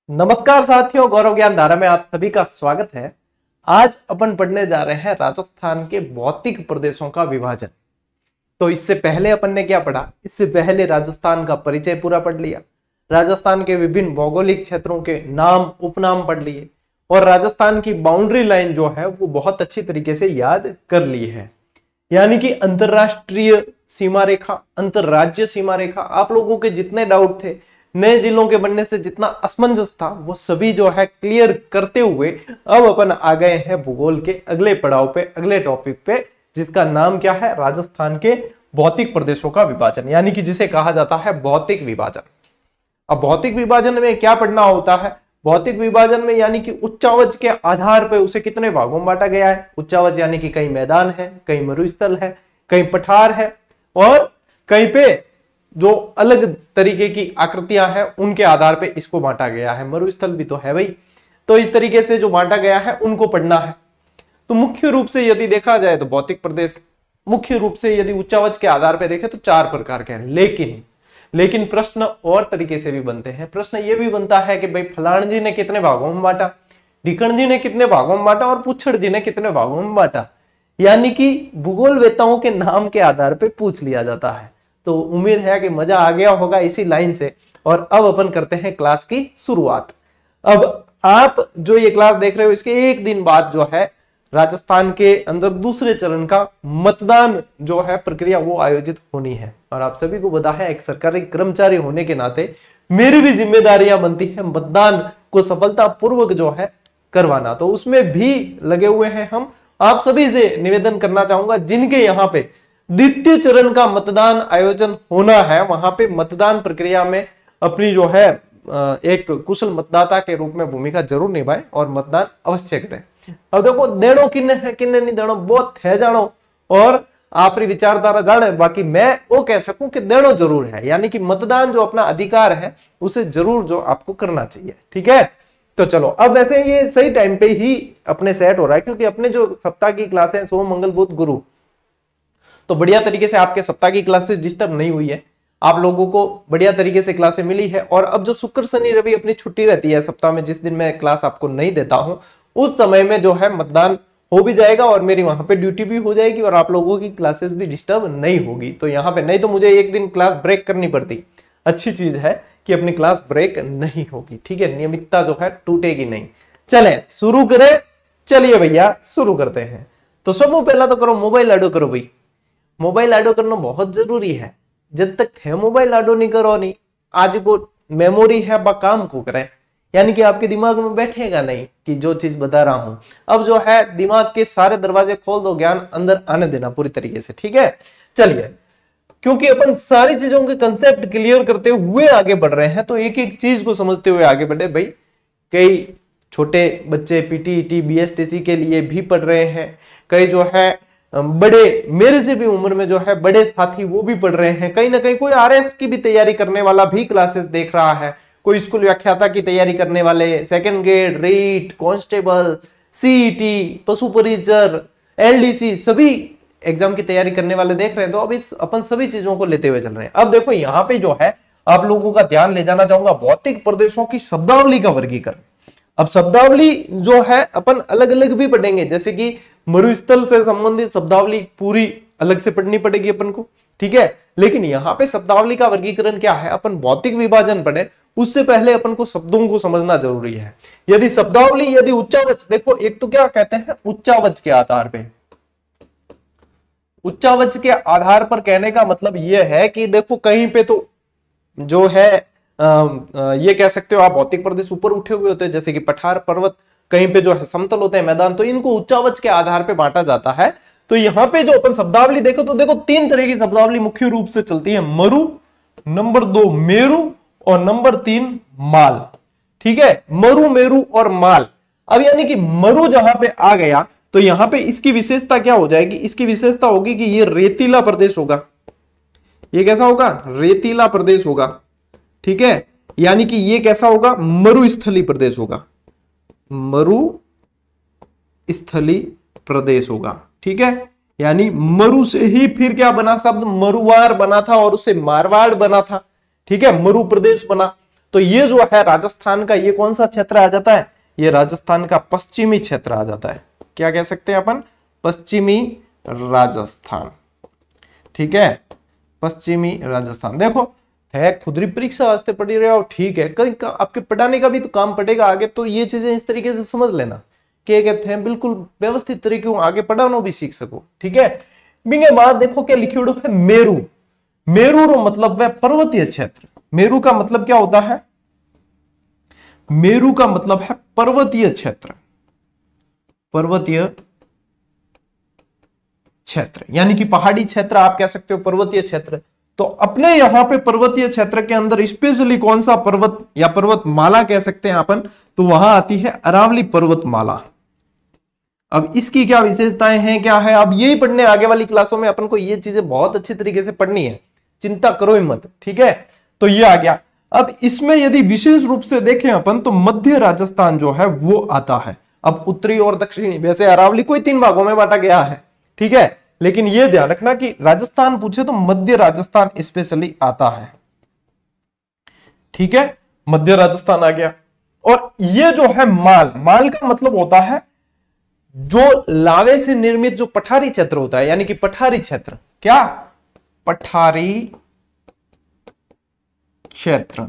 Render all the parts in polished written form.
नमस्कार साथियों, गौरव ज्ञान धारा में आप सभी का स्वागत है। आज अपन पढ़ने जा रहे हैं राजस्थान के भौतिक प्रदेशों का विभाजन। तो इससे पहले अपन ने क्या पढ़ा? इससे पहले राजस्थान का परिचय पूरा पढ़ लिया, राजस्थान के विभिन्न भौगोलिक क्षेत्रों के नाम उपनाम पढ़ लिए और राजस्थान की बाउंड्री लाइन जो है वो बहुत अच्छी तरीके से याद कर ली है। यानी कि अंतरराष्ट्रीय सीमा रेखा, अंतरराज्य सीमा रेखा, आप लोगों के जितने डाउट थे, नए जिलों के बनने से जितना असमंजस था, वो सभी जो है क्लियर करते हुए अब अपन आ गए हैं भूगोल के अगले पड़ाव पे, अगले टॉपिक पे, जिसका नाम क्या है? राजस्थान के भौतिक प्रदेशों का विभाजन, यानी कि जिसे कहा जाता है भौतिक विभाजन। अब भौतिक विभाजन में क्या पढ़ना होता है? भौतिक विभाजन में यानी कि उच्चावच के आधार पर उसे कितने भागों में बांटा गया है। उच्चावच यानी कि कहीं मैदान है, कहीं मरुस्थल है, कहीं पठार है और कहीं पे जो अलग तरीके की आकृतियां हैं उनके आधार पे इसको बांटा गया है। मरुस्थल भी तो है भाई। तो इस तरीके से जो बांटा गया है उनको पढ़ना है। तो मुख्य रूप से यदि देखा जाए तो भौतिक प्रदेश मुख्य रूप से यदि उच्चावच के आधार पे देखें तो 4 प्रकार के हैं। लेकिन प्रश्न और तरीके से भी बनते हैं। प्रश्न ये भी बनता है कि भाई फलाण जी ने कितने भागों में बांटा, ढिकण जी ने कितने भागों में बांटा और पुच्छड़ जी ने कितने भागों में बांटा। यानी कि भूगोल वेताओं के नाम के आधार पर पूछ लिया जाता है। तो उम्मीद है कि मजा आ गया होगा इसी लाइन से। और अब अपन करते हैं क्लास की शुरुआत। अब आप जो ये क्लास देख रहे हो, इसके एक दिन बाद जो है राजस्थान के अंदर दूसरे चरण का मतदान जो है प्रक्रिया वो आयोजित होनी है। और आप सभी को पता है, एक सरकारी कर्मचारी होने के नाते मेरी भी जिम्मेदारियां बनती है मतदान को सफलतापूर्वक जो है करवाना। तो उसमें भी लगे हुए हैं हम। आप सभी से निवेदन करना चाहूंगा, जिनके यहाँ पे द्वितीय चरण का मतदान आयोजन होना है, वहां पे मतदान प्रक्रिया में अपनी जो है एक कुशल मतदाता के रूप में भूमिका जरूर निभाएं और मतदान अवश्य करें। अब देखो, देणो किन्ने है किन्ने नहीं देणो बहुत है जानो और आपकी विचारधारा जाने, बाकी मैं वो कह सकूं कि देणो जरूर है। यानी कि मतदान जो अपना अधिकार है उसे जरूर जो आपको करना चाहिए। ठीक है, तो चलो अब वैसे ये सही टाइम पे ही अपने सेट हो रहा है, क्योंकि अपने जो सप्ताह की क्लासें सोम मंगल बुध गुरु, तो बढ़िया तरीके से आपके सप्ताह की क्लासेस डिस्टर्ब नहीं हुई है। आप लोगों को बढ़िया तरीके से क्लासें मिली है। और अब जो शुक्र शनि रवि अपनी छुट्टी रहती है सप्ताह में, जिस दिन मैं क्लास आपको नहीं देता हूं, उस समय में जो है मतदान हो भी जाएगा और मेरी वहां पे ड्यूटी भी हो जाएगी और आप लोगों की क्लासेस भी डिस्टर्ब नहीं होगी। तो यहाँ पे नहीं तो मुझे एक दिन क्लास ब्रेक करनी पड़ती। अच्छी चीज है कि अपनी क्लास ब्रेक नहीं होगी। ठीक है, नियमितता जो है टूटेगी नहीं। चले शुरू करें। चलिए भैया शुरू करते हैं। तो सबसे पहला तो करो मोबाइल आडो करो भाई। मोबाइल आडो करना बहुत जरूरी है। जब तक थे मोबाइल आडो नहीं करो नहीं, आज को मेमोरी है बा काम को करें, यानी कि आपके दिमाग में बैठेगा नहीं कि जो चीज बता रहा हूं। अब जो है दिमाग के सारे दरवाजे खोल दो, ज्ञान अंदर आने देना पूरी तरीके से। ठीक है, चलिए, क्योंकि अपन सारी चीजों के कंसेप्ट क्लियर करते हुए आगे बढ़ रहे हैं, तो एक एक चीज को समझते हुए आगे बढ़े भाई। कई छोटे बच्चे पीटीईटी बीएसटीसी के लिए भी पढ़ रहे हैं, कई जो है बड़े मेरे से भी उम्र में जो है बड़े साथी वो भी पढ़ रहे हैं, कहीं ना कहीं कोई आरएस की भी तैयारी करने वाला भी क्लासेस देख रहा है, कोई स्कूल व्याख्याता की तैयारी करने वाले, second grade, REET, constable, CET, पशु परिचर, एलडीसी, सभी एग्जाम की तैयारी करने वाले देख रहे हैं। तो अब इस अपन सभी चीजों को लेते हुए चल रहे हैं। अब देखो यहाँ पे जो है आप लोगों का ध्यान ले जाना चाहूंगा भौतिक प्रदेशों की शब्दावली का वर्गीकरण। अब शब्दावली जो है अपन अलग अलग भी पढ़ेंगे, जैसे कि मरुस्थल से संबंधित शब्दावली पूरी अलग से पढ़नी पड़ेगी अपन को। ठीक है, लेकिन यहाँ पे शब्दावली का वर्गीकरण क्या है, अपन भौतिक विभाजन पढ़े उससे पहले अपन को शब्दों को समझना जरूरी है। यदि शब्दावली, यदि उच्चावच, देखो एक तो क्या कहते हैं उच्चावच के आधार पे। उच्चावच के आधार पर कहने का मतलब यह है कि देखो कहीं पे तो जो है ये कह सकते हो आप भौतिक प्रदेश ऊपर उठे हुए होते हैं, जैसे कि पठार पर्वत, कहीं पे जो है समतल होते हैं मैदान, तो इनको उच्चावच के आधार पे बांटा जाता है। तो यहाँ पे जो अपन शब्दावली देखो तो देखो 3 तरह की शब्दावली मुख्य रूप से चलती है, मरु, नंबर 2 मेरु और नंबर 3 माल। ठीक है, मरु, मेरु और माल। अब यानी कि मरु जहां पे आ गया तो यहाँ पे इसकी विशेषता क्या हो जाएगी? इसकी विशेषता होगी कि ये रेतीला प्रदेश होगा। ये कैसा होगा? रेतीला प्रदेश होगा। ठीक है, यानी कि ये कैसा होगा? मरुस्थली प्रदेश होगा, मरुस्थली प्रदेश होगा। ठीक है, यानी मरु से ही फिर क्या बना शब्द? मरुवार बना था और उससे मारवाड़ बना था। ठीक है, मरु प्रदेश बना। तो ये जो है राजस्थान का, ये कौन सा क्षेत्र आ जाता है, ये राजस्थान का पश्चिमी क्षेत्र आ जाता है। क्या कह सकते हैं अपन, पश्चिमी राजस्थान। ठीक है, पश्चिमी राजस्थान। देखो है खुदरी परीक्षा वास्ते पढ़ी रहे हो, ठीक है, कहीं आपके पढ़ाने का भी तो काम पड़ेगा आगे, तो ये चीजें इस तरीके से समझ लेना क्या कहते हैं, बिल्कुल व्यवस्थित तरीके आगे पढ़ाना भी सीख सको। ठीक है, बिंगे बाद देखो क्या लिखियो है, मेरू। मेरू रो मतलब वह पर्वतीय क्षेत्र। मेरू का मतलब क्या होता है, मेरू का मतलब है पर्वतीय क्षेत्र। पर्वतीय क्षेत्र यानी कि पहाड़ी क्षेत्र आप कह सकते हो, पर्वतीय क्षेत्र। तो अपने यहां पे पर्वतीय क्षेत्र के अंदर स्पेशली कौन सा पर्वत या पर्वतमाला कह सकते हैं अपन, तो वहां आती है अरावली पर्वतमाला। अब इसकी क्या विशेषताएं हैं, क्या है, अब यही पढ़ने आगे वाली क्लासों में अपन को ये चीजें बहुत अच्छी तरीके से पढ़नी है, चिंता करो ही मत। ठीक है, तो ये आ गया। अब इसमें यदि विशेष रूप से देखें अपन तो मध्य राजस्थान जो है वो आता है। अब उत्तरी और दक्षिणी, वैसे अरावली को 3 भागों में बांटा गया है। ठीक है, लेकिन यह ध्यान रखना कि राजस्थान पूछे तो मध्य राजस्थान स्पेशली आता है। ठीक है, मध्य राजस्थान आ गया। और ये जो है माल, माल का मतलब होता है जो लावे से निर्मित जो पठारी क्षेत्र होता है, यानी कि पठारी क्षेत्र। क्या, पठारी क्षेत्र।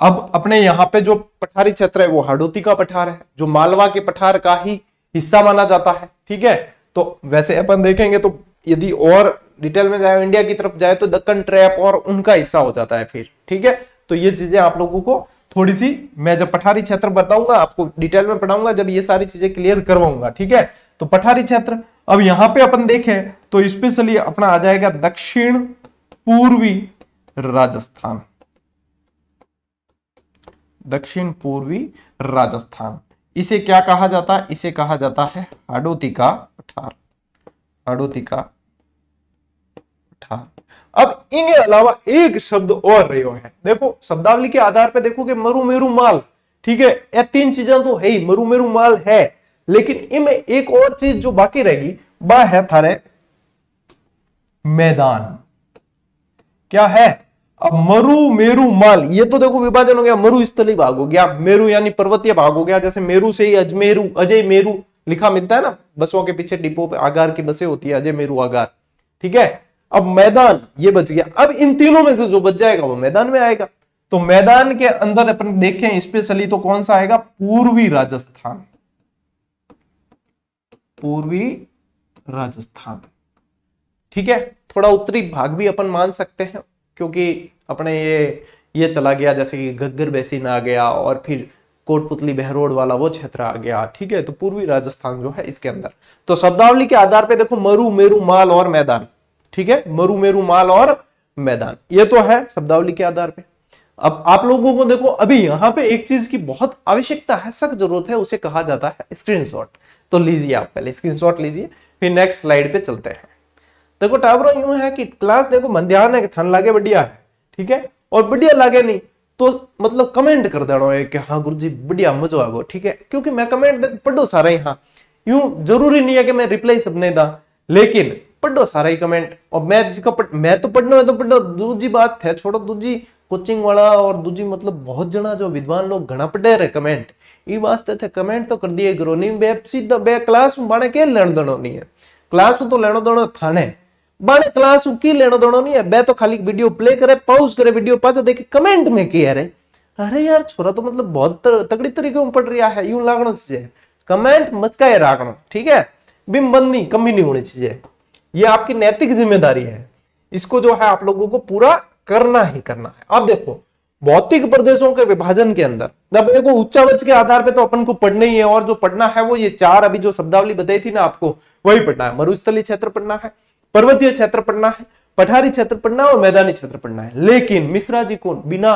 अब अपने यहां पे जो पठारी क्षेत्र है वो हाड़ौती का पठार है, जो मालवा के पठार का ही हिस्सा माना जाता है। ठीक है, तो वैसे अपन देखेंगे तो यदि और डिटेल में जाए, इंडिया की तरफ जाए तो दक्कन ट्रैप और उनका हिस्सा हो जाता है फिर। ठीक है, तो ये चीजें आप लोगों को थोड़ी सी, मैं जब पठारी क्षेत्र बताऊंगा आपको डिटेल में पढ़ाऊंगा, जब ये सारी चीजें क्लियर करवाऊंगा। ठीक है, तो पठारी क्षेत्र। अब यहां पे अपन देखें तो स्पेशली अपना आ जाएगा दक्षिण पूर्वी राजस्थान। दक्षिण पूर्वी राजस्थान, इसे क्या कहा जाता है, इसे कहा जाता है हाड़ौती का पठार। हाड़ौती का पठार। अब इनके अलावा एक शब्द और रही है, देखो शब्दावली के आधार पे देखो कि मरु मेरु माल। ठीक है, ये 3 चीजें तो है ही, मरु मेरु माल है, लेकिन इनमें एक और चीज जो बाकी रहेगी वह है थारे मैदान। क्या है, अब मरु मेरु माल, ये तो देखो विभाजन हो गया, मरु स्थली भाग हो गया, मेरु यानी पर्वतीय भाग हो गया। जैसे मेरु से ही अजमेरू, अजय मेरु लिखा मिलता है ना, बसों के पीछे डिपो पे आगार की बसें होती है, अजय मेरु आगार। ठीक है, अब मैदान ये बच गया। अब इन तीनों में से जो बच जाएगा वो मैदान में आएगा। तो मैदान के अंदर अपन देखें स्पेशली तो कौन सा आएगा, पूर्वी राजस्थान। पूर्वी राजस्थान। ठीक है, थोड़ा उत्तरी भाग भी अपन मान सकते हैं, क्योंकि अपने ये चला गया, जैसे कि घग्गर बेसिन आ गया और फिर कोटपुतली बहरोड वाला वो क्षेत्र आ गया। ठीक है, तो पूर्वी राजस्थान जो है इसके अंदर। तो शब्दावली के आधार पे देखो मरु मेरु माल और मैदान। ठीक है, मरु मेरु माल और मैदान, ये तो है शब्दावली के आधार पे। अब आप लोगों को देखो अभी यहाँ पे एक चीज की बहुत आवश्यकता है, सख्त जरूरत है, उसे कहा जाता है स्क्रीनशॉट। तो लीजिए, आप पहले स्क्रीनशॉट लीजिए, फिर नेक्स्ट स्लाइड पे चलते हैं। देखो टावरों यूं है कि क्लास देखो मन ध्यान है कि थन लागे बढ़िया है। ठीक है, और बढ़िया लागे नहीं तो मतलब कमेंट कर देना है कि हाँ गुरुजी बढ़िया मजा आ गो। ठीक है, क्योंकि मैं कमेंट पढ़ो सारा ही, हाँ यूं जरूरी नहीं है कि मैं रिप्लाई सबने दा, लेकिन पढ़ो सारा ही कमेंट। और मैं तो पढ़ना है तो पढ़ो, दूसरी बात है छोड़ो, दूसरी कोचिंग वाला और दूसरी मतलब बहुत जना जो विद्वान लोग घना पढ़े रहे कमेंट, ये वास्ते थे कमेंट तो कर दिए करो, नहीं बे सीधा बे क्लास बाणे के लेन देनो नहीं है, क्लास तो लेनो देनो थाने बाणे क्लास की लेनो देनो नहीं है। बे तो खाली वीडियो प्ले करे, पॉज करे, वीडियो पाते देखे कमेंट में किया रे, अरे यार छोरा तो मतलब बहुत तगड़ी तरीके में पढ़ रहा है, यूं लागणो चाहिए कमेंट मस्काए राखणो। ठीक है, बिम बंद नहीं, कमी नहीं होनी चाहिए, ये आपकी नैतिक जिम्मेदारी है, इसको जो है आप लोगों को पूरा करना ही करना है। अब देखो भौतिक प्रदेशों के विभाजन के अंदर अब देखो उच्चावच के आधार पे तो अपन को पढ़ना ही है, और जो पढ़ना है वो ये 4 अभी जो शब्दावली बताई थी ना आपको वही पढ़ना है। मरुस्थलीय क्षेत्र पढ़ना है, पर्वतीय क्षेत्र पढ़ना है, पठारी क्षेत्र पढ़ना है और मैदानी क्षेत्र पढ़ना है। लेकिन मिश्रा जी को बिना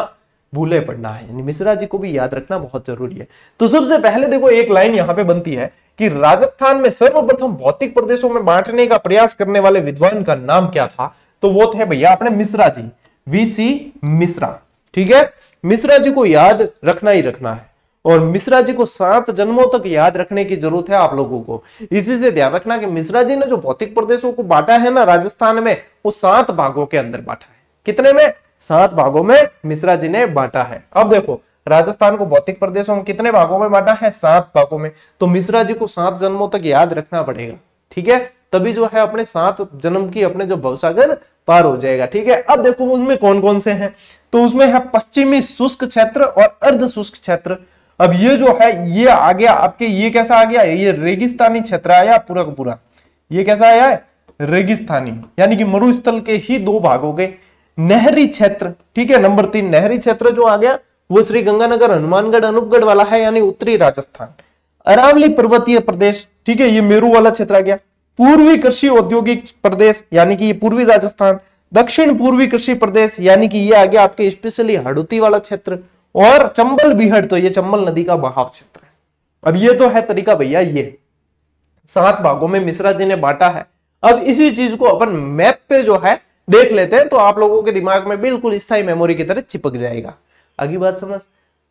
भूले पढ़ना है, यानी मिश्रा जी को भी याद रखना बहुत जरूरी है। तो सबसे पहले देखो एक लाइन यहां पे बनती है कि राजस्थान में सर्वप्रथम भौतिक प्रदेशों में बांटने का प्रयास करने वाले विद्वान का नाम क्या था, तो वो थे भैया अपने मिश्रा जी, वीसी मिश्रा। ठीक है, मिश्रा जी को याद रखना ही रखना है, और मिश्रा जी को 7 जन्मों तक याद रखने की जरूरत है आप लोगों को। इसी से ध्यान रखना कि मिश्रा जी ने जो भौतिक प्रदेशों को बांटा है ना राजस्थान में, वो 7 भागों के अंदर बांटा है। कितने में? 7 भागों में मिश्रा जी ने बांटा है। अब देखो राजस्थान को भौतिक प्रदेशों में कितने भागों में बांटा है? 7 भागों में। तो मिश्रा जी को 7 जन्मों तक याद रखना पड़ेगा, ठीक है, तभी जो है अपने 7 जन्म की अपने जो भवसागर पार हो जाएगा, ठीक है। अब देखो उनमें कौन कौन से हैं, तो उसमें है पश्चिमी शुष्क क्षेत्र और अर्ध शुष्क क्षेत्र। अब ये जो है ये आ गया आपके, ये कैसा आ गया? ये रेगिस्तानी क्षेत्र आया पूरा का पूरा। ये कैसा आया है? रेगिस्तानी, यानी कि मरुस्थल के ही 2 भाग हो गए। नहरी क्षेत्र, ठीक है, नंबर 3 नहरी क्षेत्र जो आ गया वो श्री गंगानगर, हनुमानगढ़, अनूपगढ़ वाला है, यानी उत्तरी राजस्थान। अरावली पर्वतीय प्रदेश, ठीक है, ये मेरू वाला क्षेत्र आ गया। पूर्वी कृषि औद्योगिक प्रदेश, यानी कि ये पूर्वी राजस्थान। दक्षिण पूर्वी कृषि प्रदेश, यानी कि ये आ गया आपके स्पेशली हड़ौती वाला क्षेत्र। और चंबल बीहड़, तो ये चंबल नदी का बहाव क्षेत्र है। अब ये तो है तरीका भैया, ये 7 भागों में मिश्रा जी ने बांटा है। अब इसी चीज को अपन मैप पे जो है देख लेते हैं, तो आप लोगों के दिमाग में बिल्कुल स्थायी मेमोरी की तरह चिपक जाएगा। आगे बात समझ,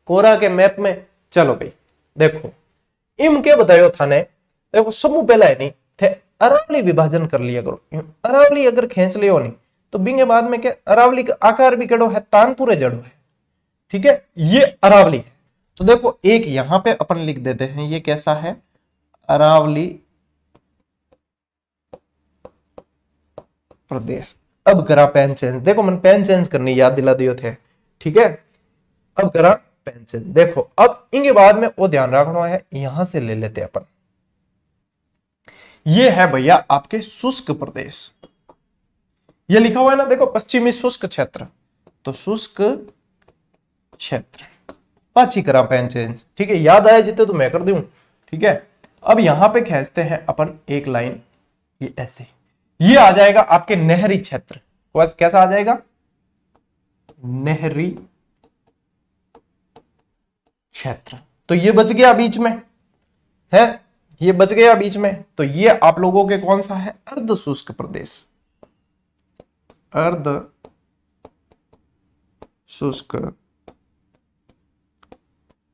कोरा के मैप में चलो भाई देखो, इम के बतायो थाने, देखो समूह पहला है नहीं थे, अरावली विभाजन कर लिया करो। अरावली अगर खींच लियो नहीं तो बिंगे बाद में क्या, अरावली का आकार भी कड़ो है, तानपुरे जड़ो है, ठीक है, ये अरावली है। तो देखो एक यहां पे अपन लिख देते हैं, ये कैसा है? अरावली प्रदेश। अब करा पेन चेंज, देखो मन पेन चेंज करनी याद दिला दियो थे, ठीक है। अब करा पेन चेंज, देखो अब इनके बाद में वो ध्यान रखना है, यहां से ले लेते अपन। ये है भैया आपके शुष्क प्रदेश, ये लिखा हुआ है ना, देखो पश्चिमी शुष्क क्षेत्र, तो शुष्क क्षेत्र। पाची करा पेन चेंज, ठीक है, याद आया जितने तो मैं कर दूं, ठीक है। अब यहां पे खींचते हैं अपन एक लाइन, ये ऐसे, ये आ जाएगा आपके नहरी क्षेत्र। कैसा आ जाएगा? नहरी क्षेत्र। तो ये बच गया बीच में है, ये बच गया बीच में, तो ये आप लोगों के कौन सा है? अर्ध शुष्क प्रदेश, अर्ध शुष्क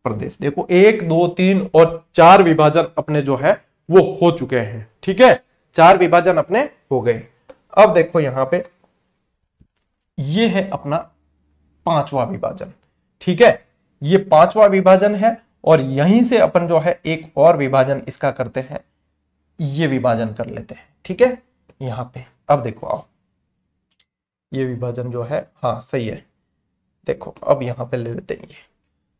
प्रदेश। देखो 1 2 3 और 4 विभाजन अपने जो है वो हो चुके हैं, ठीक है, 4 विभाजन अपने हो गए। अब देखो यहां पे ये है अपना 5वां विभाजन, ठीक है, ये 5वां विभाजन है। और यहीं से अपन जो है एक और विभाजन इसका करते हैं, ये विभाजन कर लेते हैं, ठीक है, यहां पे। अब देखो आओ, ये विभाजन जो है, हाँ सही है, देखो अब यहां पे ले लेते हैं ये।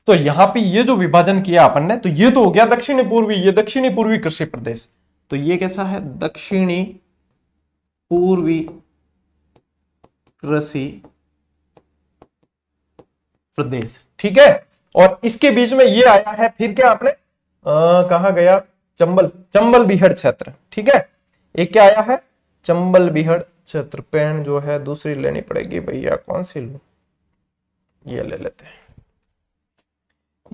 तो यहां पे ये जो विभाजन किया अपन ने, तो ये तो हो गया दक्षिणी पूर्वी, ये दक्षिणी पूर्वी कृषि प्रदेश। तो ये कैसा है? दक्षिणी पूर्वी कृषि प्रदेश, ठीक है। और इसके बीच में ये आया है फिर क्या आपने कहा गया? चंबल बीहड़ क्षेत्र, ठीक है। एक क्या आया है? चंबल बीहड़ क्षेत्र। पेन जो है दूसरी लेनी पड़ेगी भैया, कौन सी लूं? ये ले लेते हैं।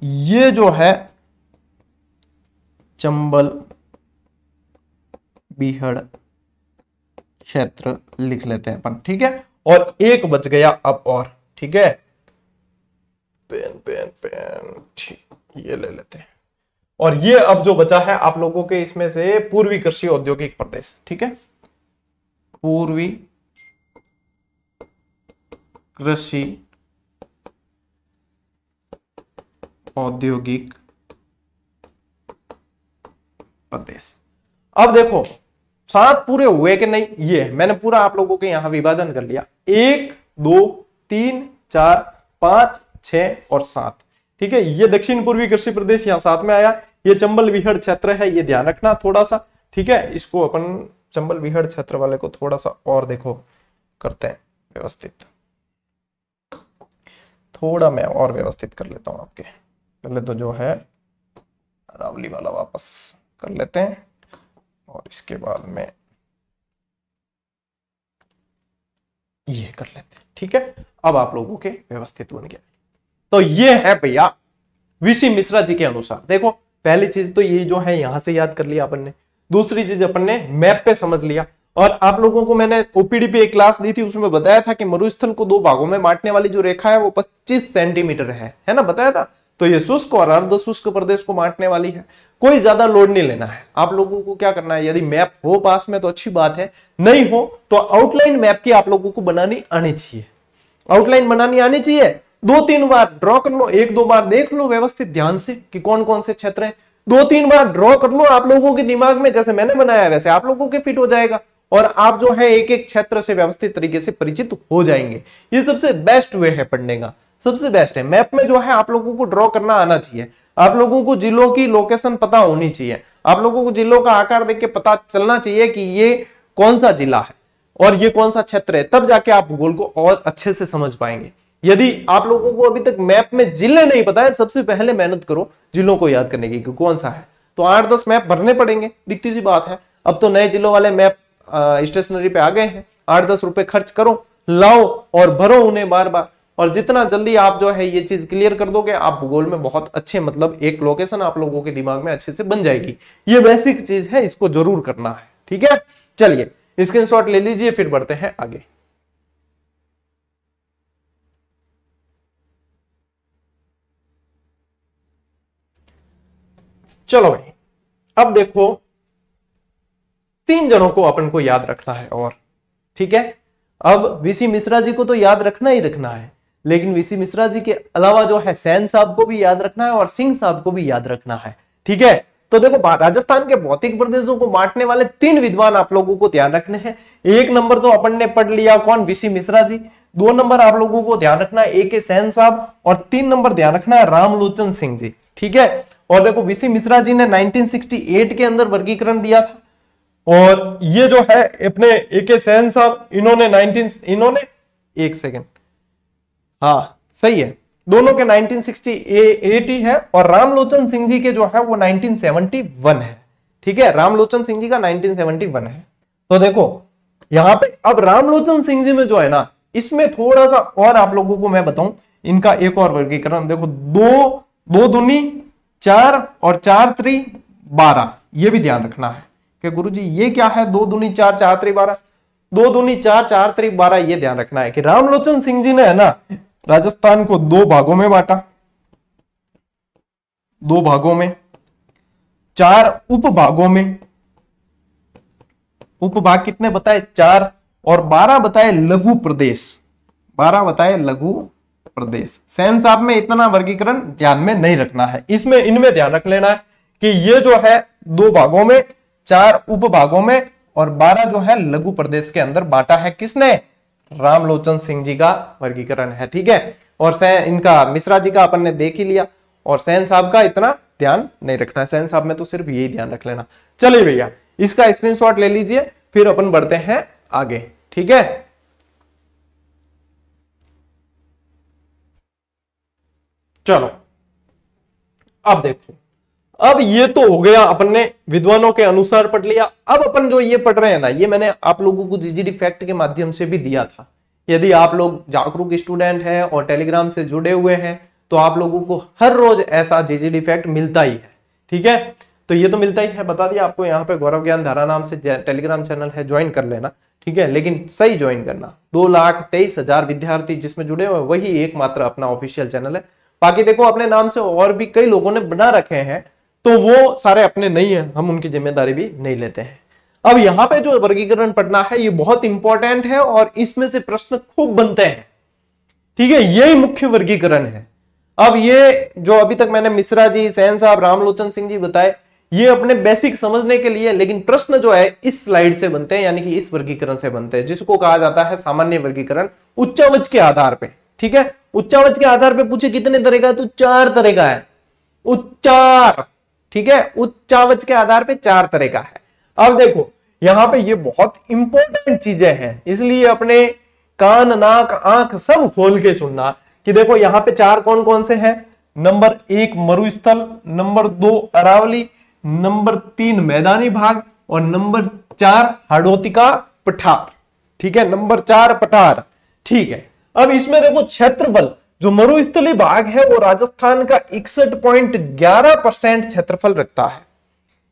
ये जो है चंबल बीहड़ क्षेत्र लिख लेते हैं अपन, ठीक है। और एक बच गया अब और, ठीक है, पेन ठीक, ये ले लेते हैं। और ये अब जो बचा है आप लोगों के इसमें से पूर्वी कृषि औद्योगिक प्रदेश, ठीक है, पूर्वी कृषि औद्योगिक प्रदेश। अब देखो 7 पूरे हुए कि नहीं? ये मैंने पूरा आप लोगों के यहां विभाजन कर लिया, 1 2 3 4 5 6 और 7, ठीक है। ये दक्षिण पूर्वी कृषि प्रदेश यहां 7 में आया। ये चंबल बीहड़ क्षेत्र है, ये ध्यान रखना थोड़ा सा, ठीक है। इसको अपन चंबल बीहड़ क्षेत्र वाले को थोड़ा सा और देखो करते हैं व्यवस्थित, थोड़ा मैं और व्यवस्थित कर लेता हूं आपके। पहले तो जो है अरावली वाला वापस कर लेते हैं और इसके बाद में ये कर लेते हैं, ठीक है। अब आप लोगों के व्यवस्थित बन गया। तो ये है भैया वीसी मिश्रा जी के अनुसार। देखो पहली चीज तो ये जो है यहां से याद कर लिया अपन ने, दूसरी चीज अपन ने मैप पे समझ लिया। और आप लोगों को मैंने ओपीडी पे एक क्लास दी थी, उसमें बताया था कि मरुस्थल को 2 भागों में बांटने वाली जो रेखा है वो 25 सेंटीमीटर है ना, बताया था। तो ये शुष्क और अर्ध शुष्क प्रदेश को बांटने वाली है। कोई ज्यादा लोड नहीं लेना है आप लोगों को। क्या करना है, यदि मैप हो पास में तो अच्छी बात है, नहीं हो तो आउटलाइन मैप की आप लोगों को बनानी आनी चाहिए। आउटलाइन बनानी आनी चाहिए, 2-3 बार ड्रॉ कर लो, 1-2 बार देख लो व्यवस्थित ध्यान से कि कौन कौन से क्षेत्र हैं, 2-3 बार ड्रॉ कर लो, आप लोगों के दिमाग में जैसे मैंने बनाया वैसे आप लोगों के फिट हो जाएगा और आप जो है एक एक क्षेत्र से व्यवस्थित तरीके से परिचित हो जाएंगे। ये सबसे बेस्ट वे है पढ़ने का, सबसे बेस्ट है। मैप में जो है आप लोगों को ड्रॉ करना आना चाहिए, आप लोगों को जिलों की लोकेशन पता होनी चाहिए, आप लोगों को जिलों का आकार देख के पता चलना चाहिए कि ये कौन सा जिला है और ये कौन सा क्षेत्र है, तब जाके आप भूगोल को और अच्छे से समझ पाएंगे। यदि आप लोगों को अभी तक मैप में जिले नहीं पता है, सबसे पहले मेहनत करो जिलों को याद करने की कि कौन सा है, तो 8-10 मैप भरने पड़ेंगे, दिखती सी बात है। अब तो नए जिलों वाले मैप स्टेशनरी पे आ गए हैं, 8-10 रुपए खर्च करो, लाओ और भरो उन्हें बार बार, और जितना जल्दी आप जो है ये चीज क्लियर कर दोगे, आप भूगोल में बहुत अच्छे, मतलब एक लोकेशन आप लोगों के दिमाग में अच्छे से बन जाएगी। ये बेसिक चीज है, इसको जरूर करना है, ठीक है। चलिए स्क्रीनशॉट ले लीजिए, फिर बढ़ते हैं आगे। चलो भाई, अब देखो 3 जनों को अपन को याद रखना है और, ठीक है। अब वीसी मिश्रा जी को तो याद रखना ही रखना है, लेकिन वीसी मिश्रा जी के अलावा जो है सैन साहब को भी याद रखना है और सिंह साहब को भी याद रखना है, ठीक है। तो देखो राजस्थान के भौतिक प्रदेशों को बांटने वाले 3 विद्वान आप लोगों को ध्यान रखने हैं। 1 नंबर तो अपन ने पढ़ लिया, कौन, वीसी मिश्रा जी। 2 नंबर आप लोगों को ध्यान रखना है ए के सैन साहब, और 3 नंबर ध्यान रखना है रामलोचन सिंह जी, ठीक है। और देखो वीसी मिश्रा जी ने 1968 के अंदर वर्गीकरण दिया था, और ये जो है अपने ए के सैन साहब, इन्होंने 1 सेकेंड, हाँ सही है, दोनों के 1968 ही है, और रामलोचन सिंह जी के जो है वो 1971 है, ठीक है। रामलोचन सिंह जी का 1971 है। तो देखो यहां पे अब रामलोचन सिंह जी में जो है ना, इसमें थोड़ा सा और आप लोगों को मैं बताऊं, इनका एक और वर्गीकरण देखो, 2 दूनी 4 और 4 त्रि 12, ये भी ध्यान रखना है कि गुरुजी ये क्या है, 2 दूनी 4 4 त्रि 12, 2 दूनी 4 4 त्रि 12, ये ध्यान रखना है कि रामलोचन सिंह जी ने है ना राजस्थान को 2 भागों में बांटा, 2 भागों में, 4 उपभागों में, उपभाग कितने बताए, 4, और 12 बताए लघु प्रदेश, 12 बताए लघु प्रदेश। सैन साहब में इतना वर्गीकरण ध्यान में नहीं रखना है, इसमें इनमें ध्यान रख लेना है कि ये जो है 2 भागों में, 4 उपभागों में, और 12 जो है लघु प्रदेश के अंदर बांटा है किसने, रामलोचन सिंह जी का वर्गीकरण है, ठीक है। और इनका मिश्रा जी का अपन ने देख ही लिया, और सैन साहब का इतना ध्यान नहीं रखना है, सैन साहब में तो सिर्फ यही ध्यान रख लेना। चलिए भैया इसका स्क्रीनशॉट ले लीजिए, फिर अपन बढ़ते हैं आगे, ठीक है। चलो अब देखो, अब ये तो हो गया, अपन ने विद्वानों के अनुसार पढ़ लिया। अब अपन जो ये पढ़ रहे हैं ना, ये मैंने आप लोगों को जीजीडी फैक्ट के माध्यम से भी दिया था। यदि आप लोग जागरूक स्टूडेंट हैं और टेलीग्राम से जुड़े हुए हैं, तो आप लोगों को हर रोज ऐसा जीजीडी फैक्ट मिलता ही है, ठीक है। तो ये तो मिलता ही है, बता दिया आपको, यहाँ पे गौरव ज्ञान धारा नाम से टेलीग्राम चैनल है, ज्वाइन कर लेना, ठीक है। लेकिन सही ज्वाइन करना, 2,23,000 विद्यार्थी जिसमें जुड़े हुए, वही एकमात्र अपना ऑफिशियल चैनल है। बाकी देखो अपने नाम से और भी कई लोगों ने बना रखे हैं, तो वो सारे अपने नहीं है, हम उनकी जिम्मेदारी भी नहीं लेते हैं। अब यहाँ पे जो वर्गीकरण पढ़ना है ये बहुत इंपॉर्टेंट है, और इसमें से प्रश्न खूब बनते हैं, ठीक है। यही मुख्य वर्गीकरण है। अब ये जो अभी तक मैंने मिश्रा जी, सैन साहब, रामलोचन सिंह जी बताए, ये अपने बेसिक समझने के लिए, लेकिन प्रश्न जो है इस स्लाइड से बनते हैं, यानी कि इस वर्गीकरण से बनते हैं, जिसको कहा जाता है सामान्य वर्गीकरण उच्चावच के आधार पे, ठीक है। उच्चावच के आधार पे पूछे कितने तरह का है, तो 4 तरह का है उच्चार, ठीक है। उच्चावच के आधार पे 4 तरह का है। अब देखो यहां पे ये बहुत इंपॉर्टेंट चीजें हैं, इसलिए अपने कान, नाक, आंख सब खोल के सुनना कि देखो यहाँ पे 4 कौन कौन से हैं। नंबर 1 मरुस्थल, नंबर 2 अरावली, नंबर 3 मैदानी भाग, और नंबर 4 हाड़ौतिका पठार, ठीक है। नंबर 4 पठार, ठीक है। अब इसमें देखो क्षेत्रफल, जो मरुस्थलीय भाग है वो राजस्थान का 61.11% क्षेत्रफल रखता है,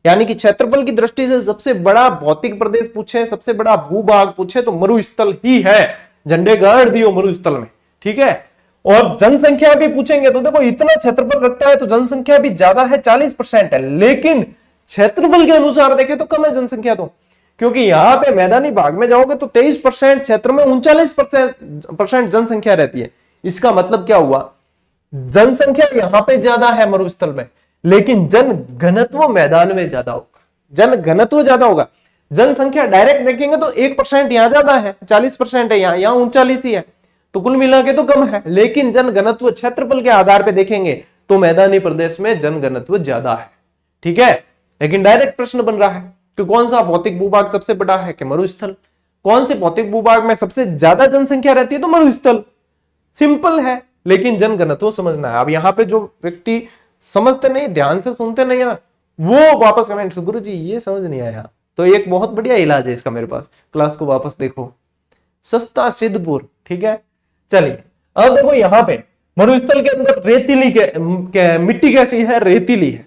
यानी कि क्षेत्रफल की दृष्टि से सबसे बड़ा भौतिक प्रदेश पूछे, सबसे बड़ा भूभाग पूछे तो मरुस्थल ही है। झंडे गाड़ दियो मरुस्थल में, ठीक है। और जनसंख्या भी पूछेंगे तो देखो इतना क्षेत्रफल रखता है तो जनसंख्या भी ज्यादा है, 40% है, लेकिन क्षेत्रफल के अनुसार देखें तो कम है जनसंख्या तो, क्योंकि यहाँ पे मैदानी भाग में जाओगे तो 23% क्षेत्र में 39% जनसंख्या रहती है। इसका मतलब क्या हुआ, जनसंख्या यहाँ पे ज्यादा है मरुस्थल में, लेकिन जन घनत्व मैदान में ज्यादा होगा, जन घनत्व ज्यादा होगा। जनसंख्या डायरेक्ट देखेंगे तो 1% यहाँ ज्यादा है, 40% है यहाँ 39 ही है, तो कुल मिला के तो कम है। लेकिन जन घनत्व क्षेत्रफल के आधार पे देखेंगे तो मैदानी प्रदेश में जन घनत्व ज्यादा है, ठीक है। लेकिन डायरेक्ट प्रश्न बन रहा है कि कौन सा भौतिक भूभाग सबसे बड़ा है, कि मरुस्थल। कौन से भौतिक भूभाग में सबसे ज्यादा जनसंख्या रहती है, तो मरुस्थल। सिंपल है, लेकिन जन घनत्व समझना है। अब यहाँ पे जो व्यक्ति समझते नहीं, ध्यान से सुनते नहीं है ना, वो वापस कमेंट, गुरु जी ये समझ नहीं आया, तो एक बहुत बढ़िया इलाज है इसका मेरे पास, क्लास को वापस देखो, सस्ता सिद्धपुर, ठीक है। चलिए अब देखो यहाँ पे मरुस्थल के अंदर रेतीली मिट्टी कैसी है, रेतीली है।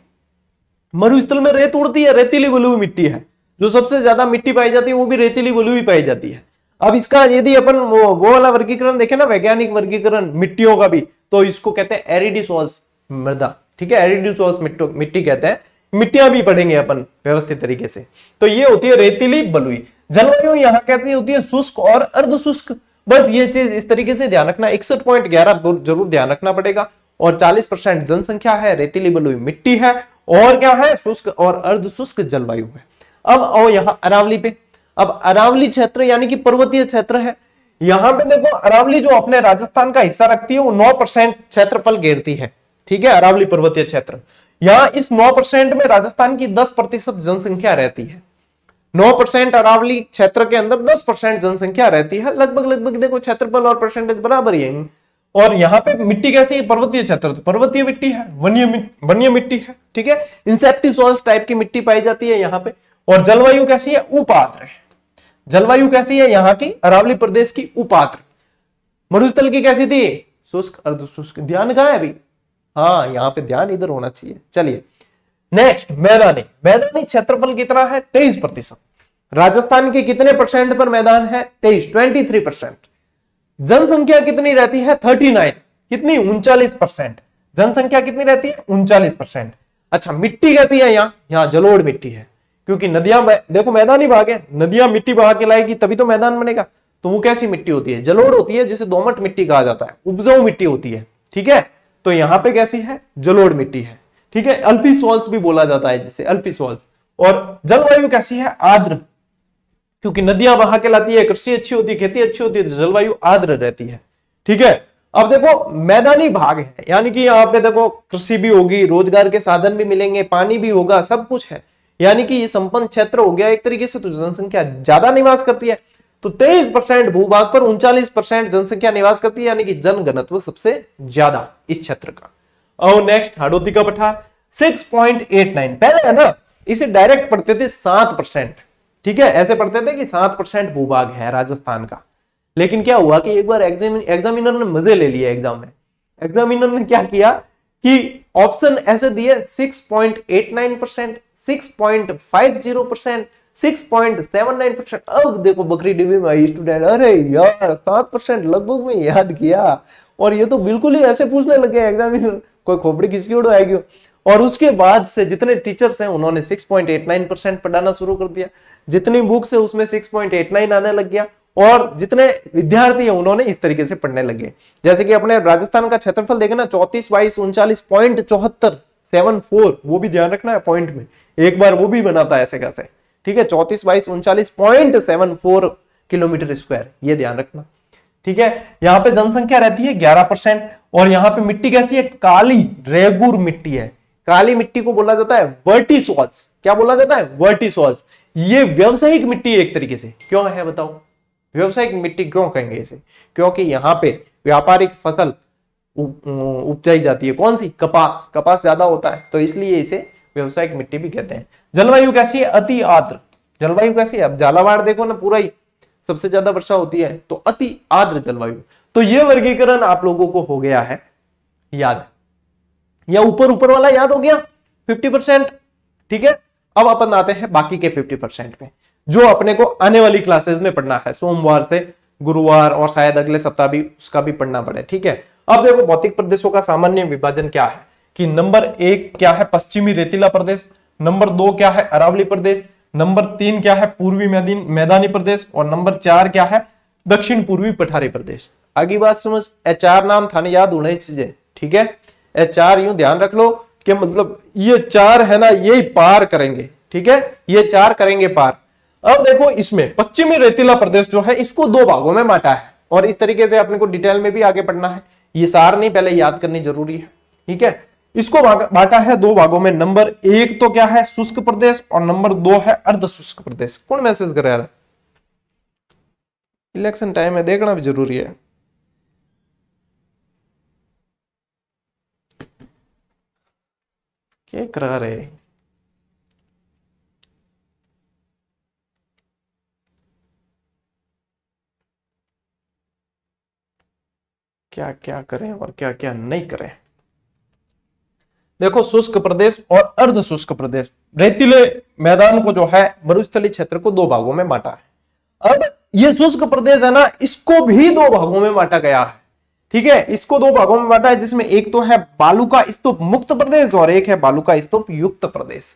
मरुस्थल में रेत उड़ती है, रेतीली बलुई मिट्टी है। जो सबसे ज्यादा मिट्टी पाई जाती है वो भी रेतीली बलुई पाई जाती है। अब इसका यदि अपन वो वाला वर्गीकरण देखें ना, वैज्ञानिक वर्गीकरण मिट्टियों का भी, तो इसको कहते हैं एरिडिसोल्स मृदा, ठीक है, एरिडिसोल्स मिट्टी कहते हैं। मिट्टियां भी पढ़ेंगे अपन व्यवस्थित तरीके से। तो ये होती है रेतीली बलुई। जलवायु यहाँ कहती होती है शुष्क और अर्ध शुष्क। बस ये चीज इस तरीके से ध्यान रखना, 61.11 जरूर ध्यान रखना पड़ेगा। और 40% जनसंख्या है, रेतीली बलुई मिट्टी है, और क्या है, शुष्क और अर्ध शुष्क जलवायु है। अब आओ यहाँ अरावली पे। अब अरावली क्षेत्र यानी कि पर्वतीय क्षेत्र है। यहाँ पे देखो अरावली जो अपने राजस्थान का हिस्सा रखती है वो 9% क्षेत्रफल घेरती है, ठीक है, अरावली पर्वतीय क्षेत्र। यहाँ इस 9% में राजस्थान की 10% जनसंख्या रहती है। 9% अरावली क्षेत्र के अंदर 10% जनसंख्या रहती है। लगभग देखो क्षेत्रफल और परसेंटेज बराबर ही है। और यहाँ पे मिट्टी कैसी है, पर्वतीय क्षेत्र, तो पर्वतीय मिट्टी है, वन्य मिट्टी है, ठीक है। इंसेप्टिसोल्स टाइप की मिट्टी पाई जाती है यहाँ पे। और जलवायु कैसी है, उपाद्र है। जलवायु कैसी है यहाँ की, अरावली प्रदेश की उपाद्र। मरुस्थल की कैसी थी, शुष्क अर्ध शुष्क। ध्यान कहाँ है अभी, हाँ यहाँ पे ध्यान इधर होना चाहिए। चलिए नेक्स्ट, मैदानी क्षेत्रफल कितना है, 23%। राजस्थान के कितने परसेंट पर मैदान है, 23% जनसंख्या कितनी रहती है, 39, कितनी, 39%। जनसंख्या कितनी रहती है, 39%। अच्छा मिट्टी कैसी है यहाँ जलोढ़ मिट्टी है, क्योंकि नदियां देखो मैदानी भाग है, नदियां मिट्टी बहा के लाएगी तभी तो मैदान बनेगा। तो वो कैसी मिट्टी होती है, जलोढ़ होती है, जिसे दोमट मिट्टी कहा जाता है, उपजाऊ मिट्टी होती है, ठीक है। तो यहाँ पे कैसी है, जलोढ़ मिट्टी है, ठीक है। अल्पी सॉल्स भी बोला जाता है जिसे, अल्पी सॉल्स। और जलवायु कैसी है, आर्द्र, क्योंकि नदियां बहा के लाती है, कृषि अच्छी होती है, खेती अच्छी होती है, तो जलवायु आर्द्र रहती है, ठीक है। अब देखो मैदानी भाग है, यानी कि यहाँ पे देखो कृषि भी होगी, रोजगार के साधन भी मिलेंगे, पानी भी होगा, सब कुछ है, यानी कि ये संपन्न क्षेत्र हो गया एक तरीके से। तो जनसंख्या ज्यादा निवास करती है, तो 23% भूभाग पर 39% जनसंख्या निवास करती है, यानी कि जन घनत्व सबसे ज्यादा इस क्षेत्र का। और नेक्स्ट हाड़ौती का पठार 6.89, पहले है ना इसे डायरेक्ट पढ़ते थे 7%, ठीक है, ऐसे पढ़ते थे कि 7% भूभाग है राजस्थान का। लेकिन क्या हुआ कि एक बार एग्जामिनर ने मजे ले लिए एग्जाम में। एग्जामिनर ने क्या किया कि ऑप्शन ऐसे दिए 6.89%, 6.50%, 6.79%। अब देखो बकरी डिब्बी में आई स्टूडेंट, अरे यार 7% लगभग में याद किया, और ये तो बिल्कुल ही ऐसे पूछने लगे एग्जामिनर, कोई खोपड़ी किसकी उड़ आएगी। और उसके बाद से जितने टीचर्स हैं उन्होंने 6.89% पढ़ाना शुरू कर दिया। जितनी बुक्स है उसमें 6.89 आने लग गया, और जितने विद्यार्थी हैं उन्होंने इस तरीके से पढ़ने लगे। जैसे कि अपने राजस्थान का क्षेत्रफल देखे ना, 34/22/39.74, वो भी ध्यान रखना है पॉइंट में, एक बार वो भी बनाता है ऐसे कैसे, ठीक है, 34/22/39.74 किलोमीटर स्क्वायर, ये ध्यान रखना, ठीक है। यहाँ पे जनसंख्या रहती है 11%। और यहाँ पे मिट्टी कैसी है, काली रेगुर मिट्टी है। काली मिट्टी को बोला जाता है वर्टिसोल्स। क्या बोला जाता है, वर्टिसोल्स। ये व्यवसायिक मिट्टी है एक तरीके से। क्यों है बताओ, व्यवसायिक मिट्टी क्यों कहेंगे इसे, क्योंकि यहाँ पे व्यापारिक फसल उपजाई जाती है। कौन सी, कपास ज्यादा होता है, तो इसलिए इसे व्यवसायिक मिट्टी भी कहते हैं। जलवायु कैसी है, अति आर्द्र। जलवायु कैसी है, अब झालावाड़ देखो ना, पूरा ही सबसे ज्यादा वर्षा होती है, तो अति आर्द्र जलवायु। तो ये वर्गीकरण आप लोगों को हो गया है याद, या ऊपर वाला याद हो गया 50%, ठीक है। अब अपन आते हैं बाकी के 50% पे, जो अपने को आने वाली क्लासेस में पढ़ना है, सोमवार से गुरुवार, और शायद अगले सप्ताह भी उसका भी पढ़ना पड़े, ठीक है। अब देखो भौतिक प्रदेशों का सामान्य विभाजन क्या है, कि नंबर 1 क्या है, पश्चिमी रेतीला प्रदेश, नंबर 2 क्या है, अरावली प्रदेश, नंबर 3 क्या है, पूर्वी मैदानी प्रदेश, और नंबर 4 क्या है, दक्षिण पूर्वी पठारी प्रदेश। आगे बात समझ, ये 4 नाम थाने याद होने चाहिए, ठीक है। ये 4 यूं ध्यान रख लो कि मतलब ये 4 है ना, यही पार करेंगे, ठीक है, ये 4 करेंगे पार। अब देखो इसमें पश्चिमी रेतीला प्रदेश जो है इसको 2 भागों में बांटा है, और इस तरीके से अपने को डिटेल में भी आगे पढ़ना है, ये सार नहीं पहले याद करनी जरूरी है, ठीक है। इसको बांटा है 2 भागों में। नंबर 1 तो क्या है, शुष्क प्रदेश, और नंबर 2 है अर्ध शुष्क प्रदेश। कौन मैसेज कर रहा है? इलेक्शन टाइम है, देखना भी जरूरी है। क्या करा रहे? क्या क्या करें और क्या क्या नहीं करें। देखो, शुष्क प्रदेश और अर्ध शुष्क प्रदेश, रेतीले मैदान को जो है मरुस्थलीय क्षेत्र को 2 भागों में बांटा है। अब ये शुष्क प्रदेश है ना, इसको भी 2 भागों में बांटा गया है, ठीक है। इसको 2 भागों में बांटा है, जिसमें एक तो है बालू का स्तूप मुक्त प्रदेश और एक है बालू का स्तूप युक्त प्रदेश,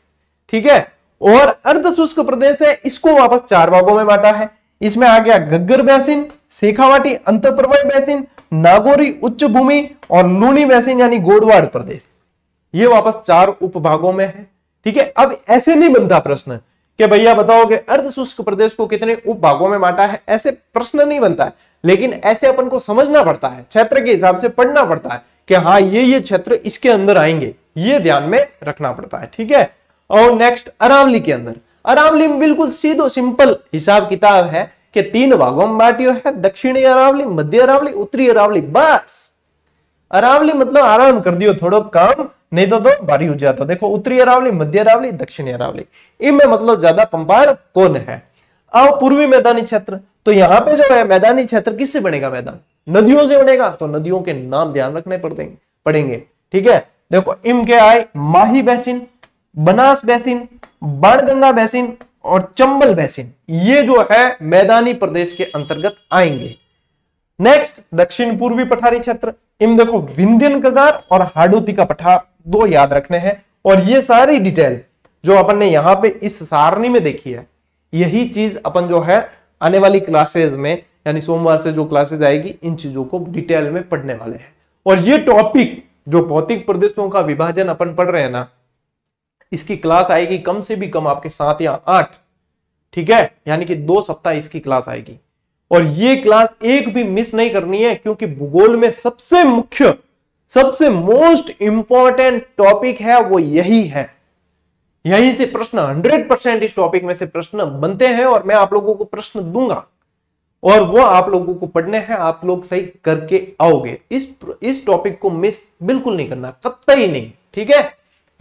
ठीक है। और अर्ध शुष्क प्रदेश है, इसको वापस 4 भागों में बांटा है। इसमें आ गया गग्गर बेसिन, शेखावाटी अंतःप्रवाही बेसिन, नागौरी उच्च भूमि और लूनी बेसिन यानी गोडवाड़ प्रदेश। ये वापस 4 उपभागों में है, ठीक है। अब ऐसे नहीं बनता प्रश्न कि भैया बताओ कि अर्ध शुष्क प्रदेश को कितने उपभागों में बांटा है, ऐसे प्रश्न नहीं बनता है, लेकिन ऐसे अपन को समझना पड़ता है, क्षेत्र के हिसाब से पढ़ना पड़ता है कि हाँ ये क्षेत्र इसके अंदर आएंगे, ये ध्यान में रखना पड़ता है, ठीक है। और नेक्स्ट अरावली के अंदर, अरावली में बिल्कुल सीधो सिंपल हिसाब किताब है कि 3 भागों में बांटियो है, दक्षिणी अरावली, मध्य अरावली, उत्तरी अरावली। बस अरावली मतलब आराम कर दियो थोड़ो काम, नहीं तो भारी हो जाता। देखो, उत्तरी अरावली, मध्य अरावली, दक्षिणी अरावली, इनमें मतलब ज्यादा पंपाड़ कौन है। अब पूर्वी मैदानी क्षेत्र, तो यहाँ पे जो है मैदानी क्षेत्र किससे बनेगा, मैदान नदियों से बनेगा, तो नदियों के नाम ध्यान रखने पड़ेंगे, ठीक है। देखो, इनके आए Mahi basin, Banas basin, Banganga basin और चंबल बेसिन, ये जो है मैदानी प्रदेश के अंतर्गत आएंगे। नेक्स्ट दक्षिण पूर्वी पठारी क्षेत्र, इन देखो विंध्यन कगार और हाडोती का पठार 2 याद रखने हैं। और ये सारी डिटेल जो अपन ने यहाँ पे इस सारणी में देखी है, यही चीज अपन जो है आने वाली क्लासेज में, यानी सोमवार से जो क्लासेज आएगी, इन चीजों को डिटेल में पढ़ने वाले हैं। और ये टॉपिक जो भौतिक प्रदेशों का विभाजन अपन पढ़ रहे हैं ना, इसकी क्लास आएगी कम से भी कम आपके 7 या 8, ठीक है, यानी कि 2 सप्ताह इसकी क्लास आएगी। और ये क्लास एक भी मिस नहीं करनी है, क्योंकि भूगोल में सबसे मुख्य, सबसे मोस्ट इंपॉर्टेंट टॉपिक है वो यही है। यहीं से प्रश्न 100% इस टॉपिक में से प्रश्न बनते हैं, और मैं आप लोगों को प्रश्न दूंगा, और वो आप लोगों को पढ़ने हैं, आप लोग सही करके आओगे। इस टॉपिक को मिस बिल्कुल नहीं करना, कतई नहीं, ठीक है।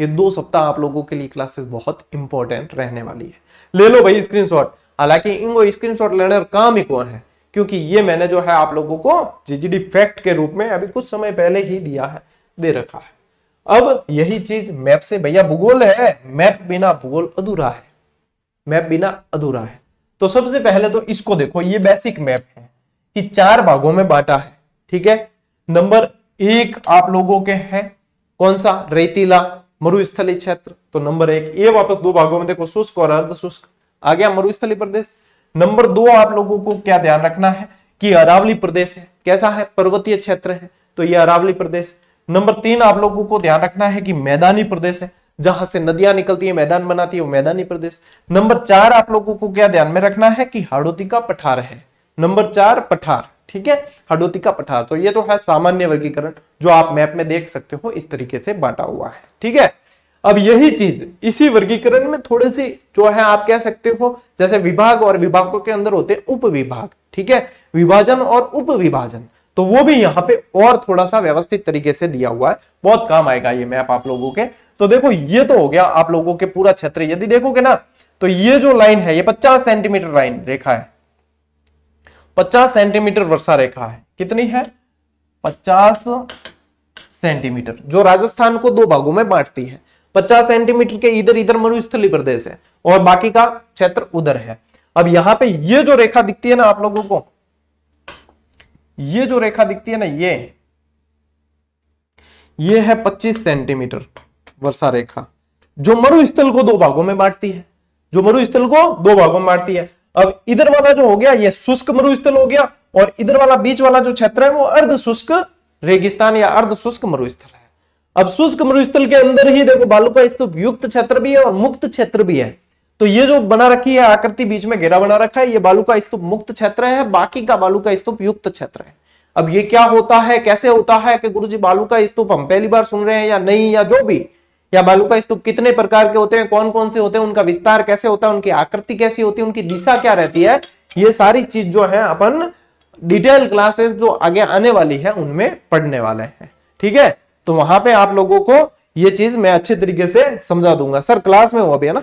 ये 2 सप्ताह आप लोगों के लिए क्लासेस बहुत इंपॉर्टेंट रहने वाली है। ले लो भाई स्क्रीनशॉट। हालांकि इनको स्क्रीनशॉट लेने का काम ही कौन है, क्योंकि ये मैंने जो है आप लोगों को जीजीडी फैक्ट के रूप में अभी कुछ समय पहले ही दिया है, दे रखा है। अब यही चीज मैप से, भैया भूगोल है, मैप बिना भूगोल अधूरा है, मैप बिना अधूरा है। तो सबसे पहले तो इसको देखो, ये बेसिक मैप है कि 4 भागों में बांटा है, ठीक है। नंबर 1 आप लोगों के है कौन सा, रेतीला मरुस्थलीय क्षेत्र। तो नंबर 1 ये वापस 2 भागों में देखो, शुष्क और अर्ध शुष्क आ गया मरुस्थलीय प्रदेश। नंबर 2 आप लोगों को क्या ध्यान रखना है कि अरावली प्रदेश है, कैसा है, पर्वतीय क्षेत्र है, तो ये अरावली प्रदेश। नंबर 3 आप लोगों को ध्यान रखना है कि मैदानी प्रदेश है, जहां से नदियां निकलती है, मैदान बनाती है, वो मैदानी प्रदेश। नंबर 4 आप लोगों को क्या ध्यान में रखना है कि हाड़ौती का पठार है, नंबर 4 पठार, ठीक है, हाड़ौती का पठार। तो ये तो है सामान्य वर्गीकरण जो आप मैप में देख सकते हो, इस तरीके से बांटा हुआ है, ठीक है। अब यही चीज इसी वर्गीकरण में थोड़ी सी जो है आप कह सकते हो, जैसे विभाग और विभागों के अंदर होते हैं उप विभाग, ठीक है, विभाजन और उप विभाजन, तो वो भी यहाँ पे और थोड़ा सा व्यवस्थित तरीके से दिया हुआ है, बहुत काम आएगा ये मैप आप लोगों के। तो देखो, ये तो हो गया आप लोगों के पूरा क्षेत्र। यदि देखोगे ना, तो ये जो लाइन है, ये 50 सेंटीमीटर लाइन रेखा है, 50 सेंटीमीटर वर्षा रेखा है, कितनी है, 50 सेंटीमीटर, जो राजस्थान को 2 भागों में बांटती है। 50 सेंटीमीटर के इधर इधर मरुस्थलीय प्रदेश है और बाकी का क्षेत्र उधर है। अब यहां पे ये जो रेखा दिखती है ना आप लोगों को, ये जो रेखा दिखती है ना, ये है 25 सेंटीमीटर वर्षा रेखा, जो मरुस्थल को 2 भागों में बांटती है। जो मरुस्थल को दो भागों में बांटती है। अब इधर वाला जो हो गया ये शुष्क मरुस्थल हो गया, और इधर वाला बीच वाला जो क्षेत्र है वो अर्ध शुष्क रेगिस्तान या अर्ध शुष्क मरुस्थल है। अब शुष्क मरुस्थल के अंदर ही देखो बालू का स्तूप युक्त क्षेत्र भी है और मुक्त क्षेत्र भी है। तो ये जो बना रखी है आकृति बीच में घेरा बना रखा है, ये बालू का स्तूप मुक्त क्षेत्र है, बाकी का बालू का स्तूप युक्त क्षेत्र है। अब ये क्या होता है, कैसे होता है कि गुरुजी बालू का स्तूप हम पहली बार सुन रहे हैं या नहीं, या जो भी, या बालू का स्तूप कितने प्रकार के होते हैं, कौन कौन से होते हैं, उनका विस्तार कैसे होता है, उनकी आकृति कैसी होती है, उनकी दिशा क्या रहती है, ये सारी चीज जो है अपन डिटेल क्लासेस जो आगे आने वाली है उनमें पढ़ने वाले हैं। ठीक है, तो वहां पे आप लोगों को ये चीज मैं अच्छे तरीके से समझा दूंगा। सर क्लास में हो अभी, है ना,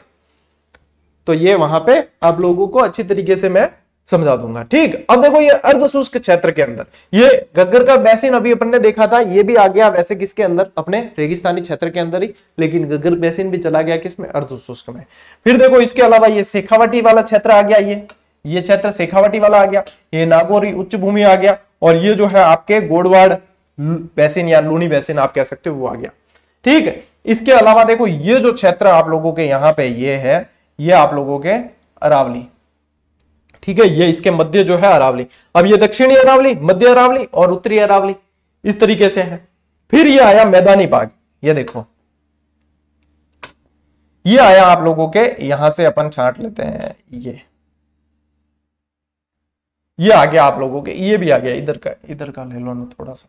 तो ये वहां पे आप लोगों को अच्छी तरीके से मैं समझा दूंगा। ठीक, अब देखो ये अर्ध शुष्क क्षेत्र के अंदर ये गग्गर का बेसिन अभी अपन ने देखा था, ये भी आ गया वैसे किसके अंदर, अपने रेगिस्तानी क्षेत्र के अंदर ही, लेकिन गग्गर बेसिन भी चला गया किसमें, अर्ध शुष्क में। फिर देखो इसके अलावा ये शेखावटी वाला क्षेत्र आ गया, ये क्षेत्र शेखावटी वाला आ गया, ये नागौरी उच्च भूमि आ गया, और ये जो है आपके गोडवाड़ बेसिन या लूनी बेसिन आप कह सकते हो वो आ गया। ठीक है, इसके अलावा देखो ये जो क्षेत्र आप लोगों के यहाँ पे ये है, ये आप लोगों के अरावली। ठीक है, ये इसके मध्य जो है अरावली। अब ये दक्षिणी अरावली, मध्य अरावली और उत्तरी अरावली इस तरीके से है। फिर ये आया मैदानी भाग, ये देखो ये आया आप लोगों के, यहां से अपन छांट लेते हैं, ये आ गया आप लोगों के, ये भी आ गया, इधर का ले लो ना थोड़ा सा,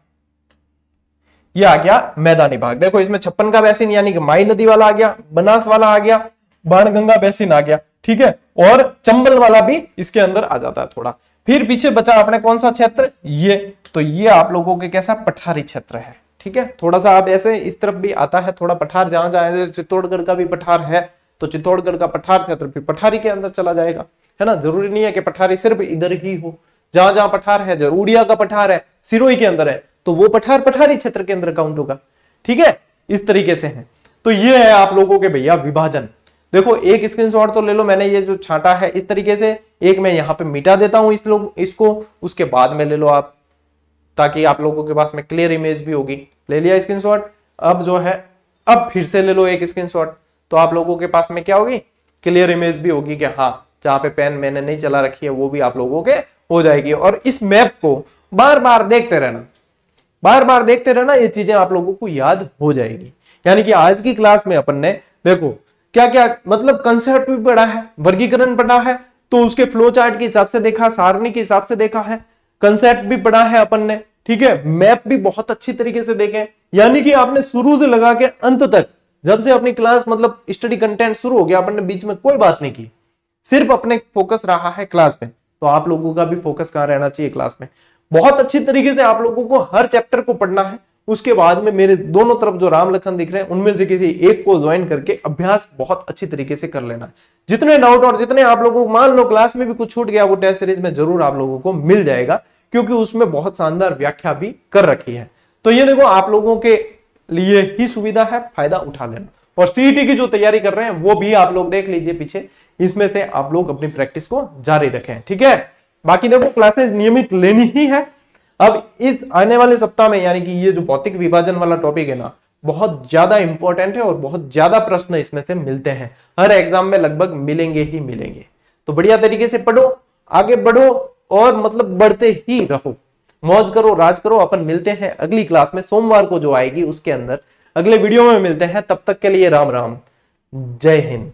ये आ गया मैदानी भाग। देखो इसमें 56 का बेसिन यानी कि माई नदी वाला आ गया, बनास वाला आ गया, बाणगंगा बेसिन आ गया। ठीक है, और चंबल वाला भी इसके अंदर आ जाता है थोड़ा। फिर पीछे बचा अपने कौन सा क्षेत्र, ये, तो ये आप लोगों के कैसा पठारी क्षेत्र है। ठीक है, थोड़ा सा आप ऐसे इस तरफ भी आता है थोड़ा पठार, जहां जहां चित्तौड़गढ़ का भी पठार है, तो चित्तौड़गढ़ का पठार क्षेत्र फिर पठारी के अंदर चला जाएगा, है ना। जरूरी नहीं है कि पठारी सिर्फ इधर ही हो, जहां जहां पठार है, जो उड़िया का पठार है सिरोही के अंदर है, तो वो पठार पठारी क्षेत्र के अंदर काउंट होगा। ठीक है, इस तरीके से है। तो ये है आप लोगों के भैया विभाजन। देखो एक स्क्रीनशॉट तो ले लो, मैंने ये जो छांटा है इस तरीके से, एक मैं यहाँ पे मिटा देता हूं इसको, उसके बाद में ले लो आप, ताकि आप लोगों के पास में क्लियर इमेज भी होगी। ले लिया स्क्रीनशॉट, अब जो है अब फिर से ले लो एक स्क्रीनशॉट, तो आप लोगों के पास में क्या होगी, क्लियर इमेज भी होगी कि हाँ जहां पे पेन मैंने नहीं चला रखी है वो भी आप लोगों के हो जाएगी। और इस मैप को बार बार देखते रहना, बार बार देखते रहना, ये चीजें आप लोगों को याद हो जाएगी। यानी कि आज की क्लास में अपन ने देखो क्या क्या मतलब कंसेप्ट भी पढ़ा है, वर्गीकरण पढ़ा है, तो उसके फ्लो चार्ट के हिसाब से देखा, सारणी के हिसाब से देखा है, कंसेप्ट भी पढ़ा है अपन ने। ठीक है, मैप भी बहुत अच्छी तरीके से देखे, यानी कि आपने शुरू से लगा के अंत तक, जब से अपनी क्लास मतलब स्टडी कंटेंट शुरू हो गया, अपन ने बीच में कोई बात नहीं की, सिर्फ अपने फोकस रहा है क्लास में। तो आप लोगों का भी फोकस कहाँ रहना चाहिए, क्लास में। बहुत अच्छी तरीके से आप लोगों को हर चैप्टर को पढ़ना है। उसके बाद में मेरे दोनों तरफ जो राम लखन दिख रहे हैं उनमें से किसी एक को ज्वाइन करके अभ्यास बहुत अच्छी तरीके से कर लेना है। जितने डाउट और जितने आप लोगों को मान लो क्लास में भी कुछ छूट गया, वो टेस्ट सीरीज में जरूर आप लोगों को मिल जाएगा, क्योंकि उसमें बहुत शानदार व्याख्या भी कर रखी है। तो ये देखो आप लोगों के लिए ही सुविधा है, फायदा उठा लेना। और सीईटी की जो तैयारी कर रहे हैं वो भी आप लोग देख लीजिए पीछे, इसमें से आप लोग अपनी प्रैक्टिस को जारी रखें। ठीक है, बाकी देखो क्लासेस नियमित लेनी ही है। अब इस आने वाले सप्ताह में, यानी कि ये जो भौतिक विभाजन वाला टॉपिक है ना, बहुत ज्यादा इंपॉर्टेंट है और बहुत ज्यादा प्रश्न इसमें से मिलते हैं, हर एग्जाम में लगभग मिलेंगे ही मिलेंगे। तो बढ़िया तरीके से पढ़ो, आगे बढ़ो और मतलब बढ़ते ही रहो, मौज करो, राज करो। अपन मिलते हैं अगली क्लास में सोमवार को जो आएगी, उसके अंदर अगले वीडियो में मिलते हैं। तब तक के लिए राम राम, जय हिंद।